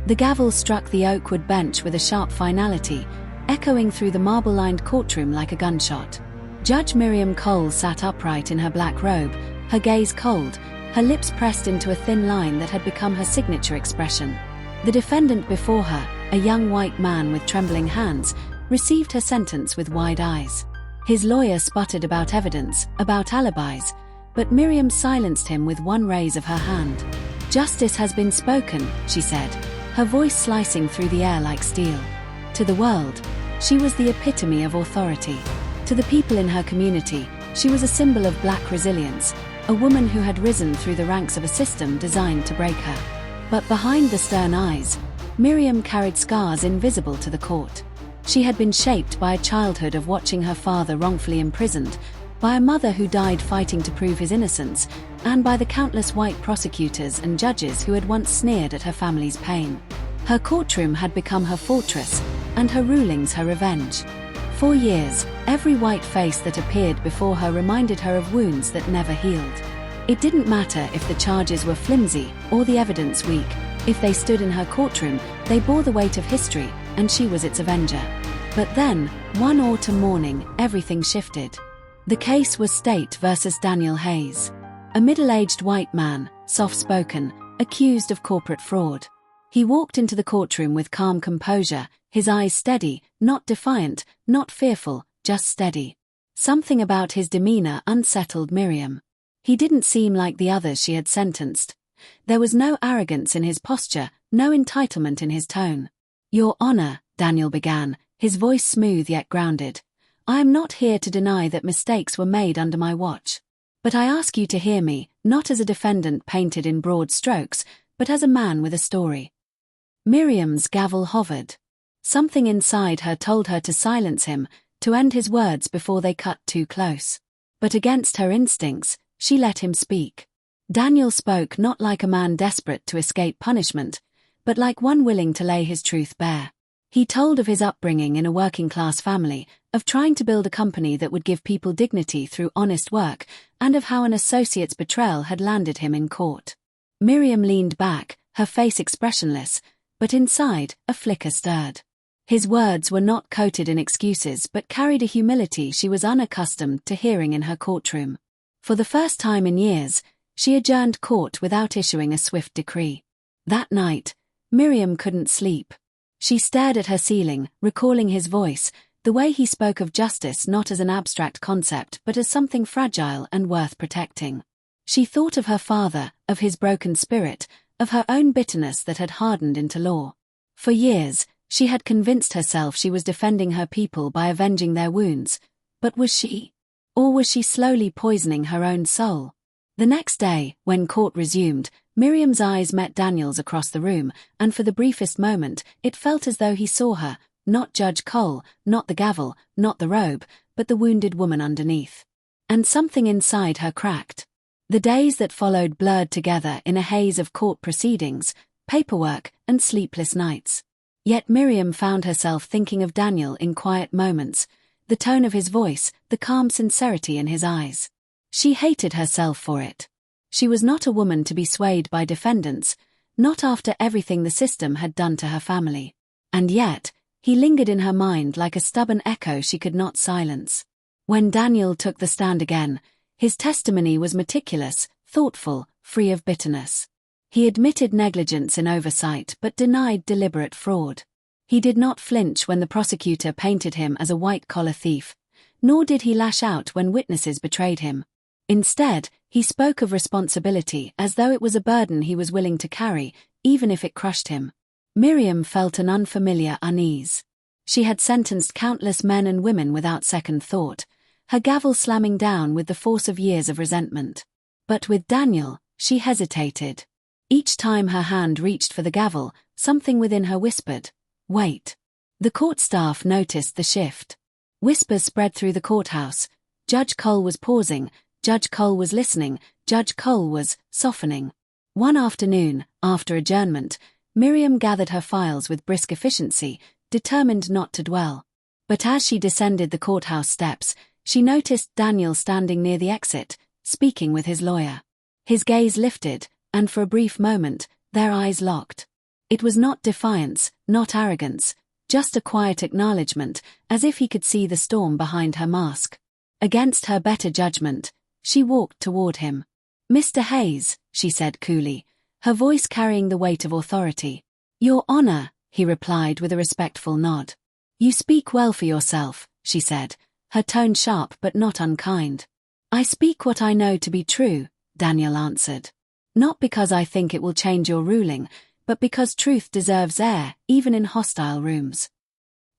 The gavel struck the oak wood bench with a sharp finality, echoing through the marble-lined courtroom like a gunshot. Judge Miriam Cole sat upright in her black robe, her gaze cold, her lips pressed into a thin line that had become her signature expression. The defendant before her, a young white man with trembling hands, received her sentence with wide eyes. His lawyer sputtered about evidence, about alibis, but Miriam silenced him with one raise of her hand. "Justice has been spoken," she said, her voice slicing through the air like steel. To the world, she was the epitome of authority. To the people in her community, she was a symbol of black resilience, a woman who had risen through the ranks of a system designed to break her. But behind the stern eyes, Miriam carried scars invisible to the court. She had been shaped by a childhood of watching her father wrongfully imprisoned, by a mother who died fighting to prove his innocence, and by the countless white prosecutors and judges who had once sneered at her family's pain. Her courtroom had become her fortress, and her rulings her revenge. For years, every white face that appeared before her reminded her of wounds that never healed. It didn't matter if the charges were flimsy or the evidence weak. If they stood in her courtroom, they bore the weight of history, and she was its avenger. But then, one autumn morning, everything shifted. The case was State versus Daniel Hayes. A middle-aged white man, soft-spoken, accused of corporate fraud. He walked into the courtroom with calm composure, his eyes steady, not defiant, not fearful, just steady. Something about his demeanor unsettled Miriam. He didn't seem like the others she had sentenced. There was no arrogance in his posture, no entitlement in his tone. "Your Honor," Daniel began, his voice smooth yet grounded, "I am not here to deny that mistakes were made under my watch. But I ask you to hear me, not as a defendant painted in broad strokes, but as a man with a story." Miriam's gavel hovered. Something inside her told her to silence him, to end his words before they cut too close. But against her instincts, she let him speak. Daniel spoke not like a man desperate to escape punishment, but like one willing to lay his truth bare. He told of his upbringing in a working-class family, of trying to build a company that would give people dignity through honest work, and of how an associate's betrayal had landed him in court. Miriam leaned back, her face expressionless, but inside, a flicker stirred. His words were not coated in excuses but carried a humility she was unaccustomed to hearing in her courtroom. For the first time in years, she adjourned court without issuing a swift decree. That night, Miriam couldn't sleep. She stared at her ceiling, recalling his voice, the way he spoke of justice not as an abstract concept but as something fragile and worth protecting. She thought of her father, of his broken spirit, of her own bitterness that had hardened into law. For years, she had convinced herself she was defending her people by avenging their wounds, but was she? Or was she slowly poisoning her own soul? The next day, when court resumed, Miriam's eyes met Daniel's across the room, and for the briefest moment, it felt as though he saw her, not Judge Cole, not the gavel, not the robe, but the wounded woman underneath. And something inside her cracked. The days that followed blurred together in a haze of court proceedings, paperwork, and sleepless nights. Yet Miriam found herself thinking of Daniel in quiet moments, the tone of his voice, the calm sincerity in his eyes. She hated herself for it. She was not a woman to be swayed by defendants, not after everything the system had done to her family. And yet, he lingered in her mind like a stubborn echo she could not silence. When Daniel took the stand again, his testimony was meticulous, thoughtful, free of bitterness. He admitted negligence in oversight but denied deliberate fraud. He did not flinch when the prosecutor painted him as a white-collar thief, nor did he lash out when witnesses betrayed him. Instead, he spoke of responsibility as though it was a burden he was willing to carry, even if it crushed him. Miriam felt an unfamiliar unease. She had sentenced countless men and women without second thought, her gavel slamming down with the force of years of resentment. But with Daniel, she hesitated. Each time her hand reached for the gavel, something within her whispered, "Wait." The court staff noticed the shift. Whispers spread through the courthouse. Judge Cole was pausing, Judge Cole was listening, Judge Cole was softening. One afternoon, after adjournment, Miriam gathered her files with brisk efficiency, determined not to dwell. But as she descended the courthouse steps, she noticed Daniel standing near the exit, speaking with his lawyer. His gaze lifted, and for a brief moment, their eyes locked. It was not defiance, not arrogance, just a quiet acknowledgement, as if he could see the storm behind her mask. Against her better judgment, she walked toward him. "Mr. Hayes," she said coolly, her voice carrying the weight of authority. "Your Honor," he replied with a respectful nod. "You speak well for yourself," she said, her tone sharp but not unkind. "I speak what I know to be true," Daniel answered. "Not because I think it will change your ruling, but because truth deserves air, even in hostile rooms."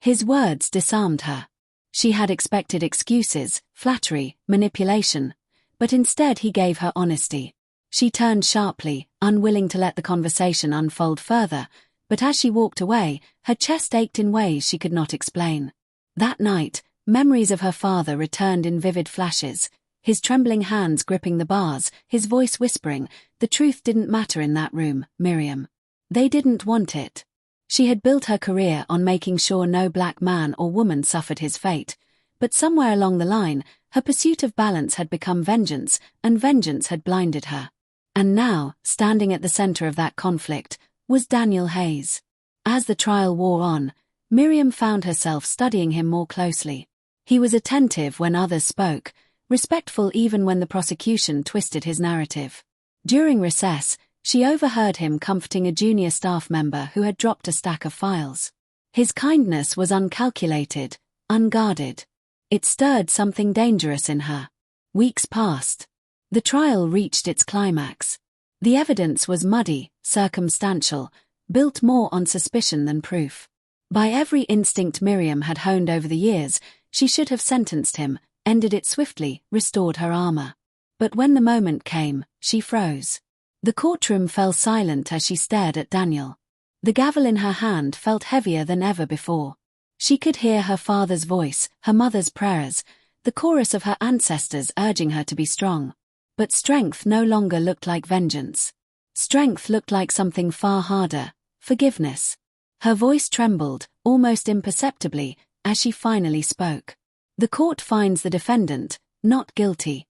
His words disarmed her. She had expected excuses, flattery, manipulation, but instead he gave her honesty. She turned sharply, unwilling to let the conversation unfold further, but as she walked away, her chest ached in ways she could not explain. That night, memories of her father returned in vivid flashes, his trembling hands gripping the bars, his voice whispering, "The truth didn't matter in that room, Miriam. They didn't want it." She had built her career on making sure no black man or woman suffered his fate, but somewhere along the line, her pursuit of balance had become vengeance, and vengeance had blinded her. And now, standing at the center of that conflict, was Daniel Hayes. As the trial wore on, Miriam found herself studying him more closely. He was attentive when others spoke, respectful even when the prosecution twisted his narrative. During recess, she overheard him comforting a junior staff member who had dropped a stack of files. His kindness was uncalculated, unguarded. It stirred something dangerous in her. Weeks passed. The trial reached its climax. The evidence was muddy, circumstantial, built more on suspicion than proof. By every instinct Miriam had honed over the years, she should have sentenced him, ended it swiftly, restored her armor. But when the moment came, she froze. The courtroom fell silent as she stared at Daniel. The gavel in her hand felt heavier than ever before. She could hear her father's voice, her mother's prayers, the chorus of her ancestors urging her to be strong. But strength no longer looked like vengeance. Strength looked like something far harder, forgiveness. Her voice trembled, almost imperceptibly, as she finally spoke. "The court finds the defendant not guilty."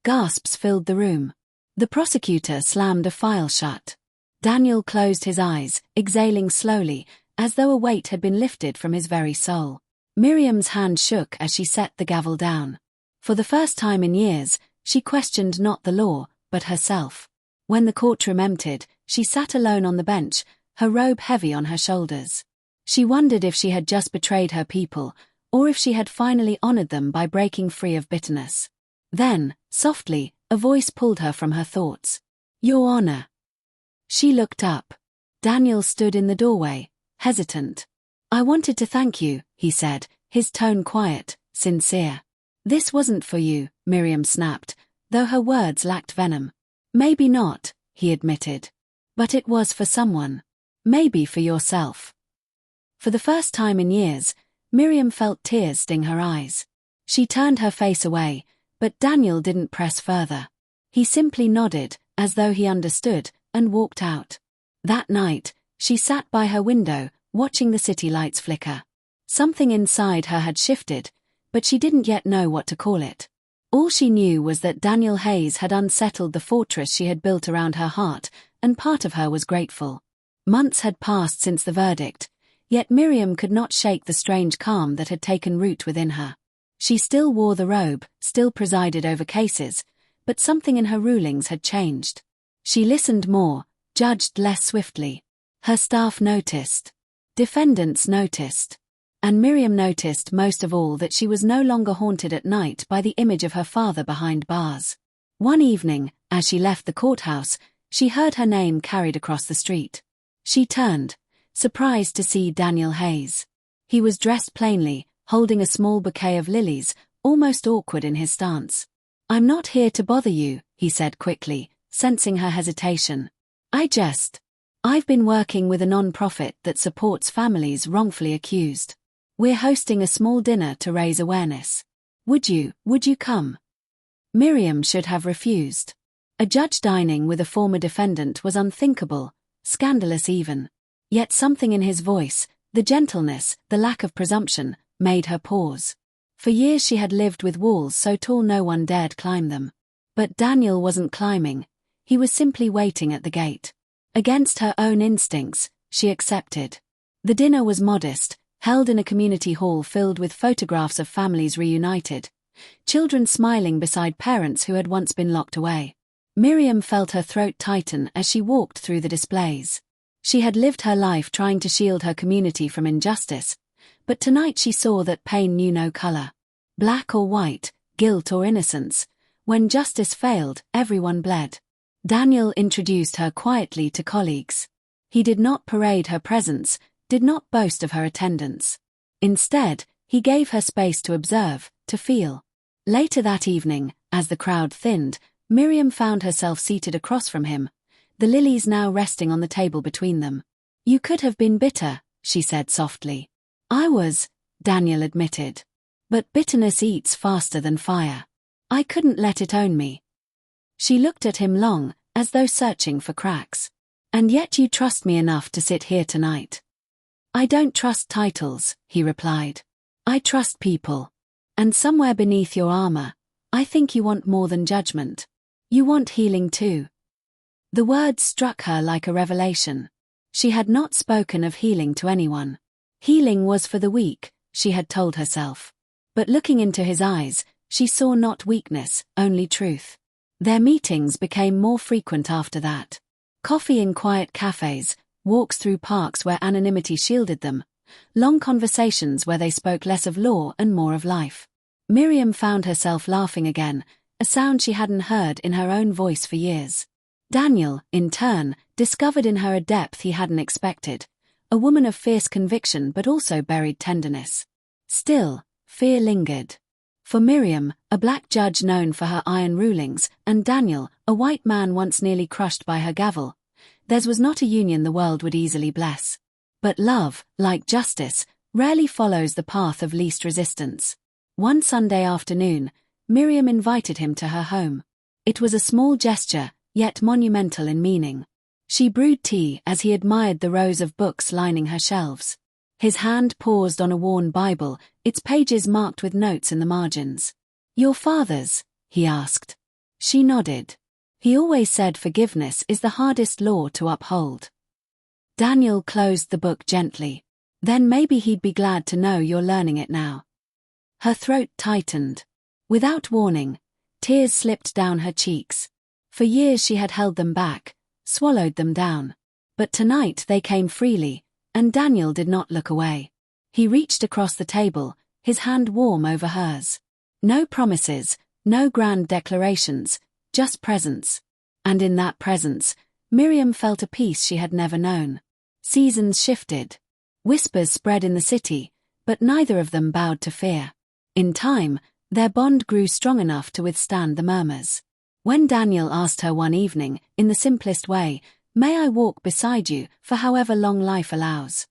Gasps filled the room. The prosecutor slammed a file shut. Daniel closed his eyes, exhaling slowly, as though a weight had been lifted from his very soul. Miriam's hand shook as she set the gavel down. For the first time in years, she questioned not the law, but herself. When the courtroom emptied, she sat alone on the bench, her robe heavy on her shoulders. She wondered if she had just betrayed her people, or if she had finally honored them by breaking free of bitterness. Then, softly, a voice pulled her from her thoughts. "Your Honor." She looked up. Daniel stood in the doorway, hesitant. "I wanted to thank you," he said, his tone quiet, sincere. "This wasn't for you," Miriam snapped, though her words lacked venom. "Maybe not," he admitted. "But it was for someone. Maybe for yourself." For the first time in years, Miriam felt tears sting her eyes. She turned her face away, but Daniel didn't press further. He simply nodded, as though he understood, and walked out. That night, she sat by her window, watching the city lights flicker. Something inside her had shifted, but she didn't yet know what to call it. All she knew was that Daniel Hayes had unsettled the fortress she had built around her heart, and part of her was grateful. Months had passed since the verdict, yet Miriam could not shake the strange calm that had taken root within her. She still wore the robe, still presided over cases, but something in her rulings had changed. She listened more, judged less swiftly. Her staff noticed. Defendants noticed. And Miriam noticed most of all that she was no longer haunted at night by the image of her father behind bars. One evening, as she left the courthouse, she heard her name carried across the street. She turned, surprised to see Daniel Hayes. He was dressed plainly, holding a small bouquet of lilies, almost awkward in his stance. "I'm not here to bother you," he said quickly, sensing her hesitation. I've been working with a non-profit that supports families wrongfully accused. We're hosting a small dinner to raise awareness. Would you come?" Miriam should have refused. A judge dining with a former defendant was unthinkable, scandalous even. Yet something in his voice, the gentleness, the lack of presumption, made her pause. For years she had lived with walls so tall no one dared climb them. But Daniel wasn't climbing, he was simply waiting at the gate. Against her own instincts, she accepted. The dinner was modest, held in a community hall filled with photographs of families reunited, children smiling beside parents who had once been locked away. Miriam felt her throat tighten as she walked through the displays. She had lived her life trying to shield her community from injustice, but tonight she saw that pain knew no color. Black or white, guilt or innocence, when justice failed, everyone bled. Daniel introduced her quietly to colleagues. He did not parade her presence, did not boast of her attendance. Instead, he gave her space to observe, to feel. Later that evening, as the crowd thinned, Miriam found herself seated across from him, the lilies now resting on the table between them. "You could have been bitter," she said softly. "I was," Daniel admitted. "But bitterness eats faster than fire. I couldn't let it own me." She looked at him long, as though searching for cracks. "And yet you trust me enough to sit here tonight." "I don't trust titles," he replied. "I trust people. And somewhere beneath your armor, I think you want more than judgment. You want healing too." The words struck her like a revelation. She had not spoken of healing to anyone. Healing was for the weak, she had told herself. But looking into his eyes, she saw not weakness, only truth. Their meetings became more frequent after that. Coffee in quiet cafes, walks through parks where anonymity shielded them, long conversations where they spoke less of law and more of life. Miriam found herself laughing again, a sound she hadn't heard in her own voice for years. Daniel, in turn, discovered in her a depth he hadn't expected, a woman of fierce conviction but also buried tenderness. Still, fear lingered. For Miriam, a black judge known for her iron rulings, and Daniel, a white man once nearly crushed by her gavel, theirs was not a union the world would easily bless. But love, like justice, rarely follows the path of least resistance. One Sunday afternoon, Miriam invited him to her home. It was a small gesture, yet monumental in meaning. She brewed tea as he admired the rows of books lining her shelves. His hand paused on a worn Bible, its pages marked with notes in the margins. "Your father's?" he asked. She nodded. "He always said forgiveness is the hardest law to uphold." Daniel closed the book gently. "Then maybe he'd be glad to know you're learning it now." Her throat tightened. Without warning, tears slipped down her cheeks. For years she had held them back, swallowed them down. But tonight they came freely, and Daniel did not look away. He reached across the table, his hand warm over hers. No promises, no grand declarations, just presence. And in that presence, Miriam felt a peace she had never known. Seasons shifted. Whispers spread in the city, but neither of them bowed to fear. In time, their bond grew strong enough to withstand the murmurs. When Daniel asked her one evening, in the simplest way, "May I walk beside you for however long life allows?"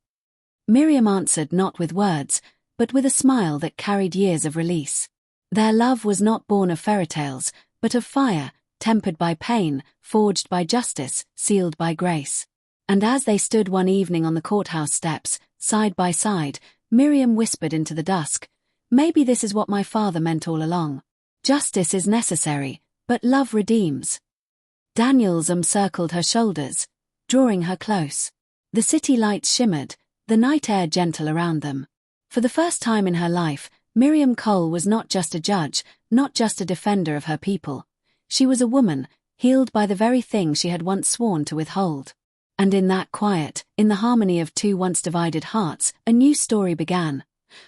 Miriam answered not with words, but with a smile that carried years of release. Their love was not born of fairy tales, but of fire, tempered by pain, forged by justice, sealed by grace. And as they stood one evening on the courthouse steps, side by side, Miriam whispered into the dusk, "Maybe this is what my father meant all along. Justice is necessary, but love redeems." Daniel's arm circled her shoulders, drawing her close. The city lights shimmered, the night air gentle around them. For the first time in her life, Miriam Cole was not just a judge, not just a defender of her people. She was a woman, healed by the very thing she had once sworn to withhold. And in that quiet, in the harmony of two once divided hearts, a new story began.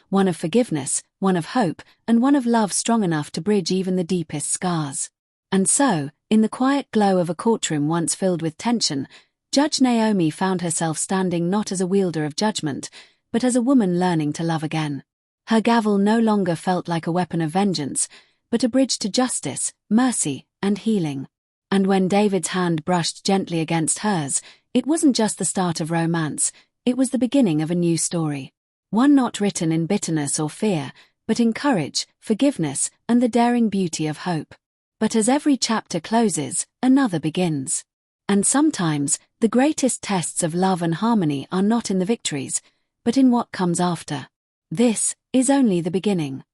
One of forgiveness, one of hope, and one of love strong enough to bridge even the deepest scars. And so, in the quiet glow of a courtroom once filled with tension, Judge Naomi found herself standing not as a wielder of judgment, but as a woman learning to love again. Her gavel no longer felt like a weapon of vengeance, but a bridge to justice, mercy, and healing. And when David's hand brushed gently against hers, it wasn't just the start of romance, it was the beginning of a new story. One not written in bitterness or fear, but in courage, forgiveness, and the daring beauty of hope. But as every chapter closes, another begins. And sometimes, the greatest tests of love and harmony are not in the victories, but in what comes after. This is only the beginning.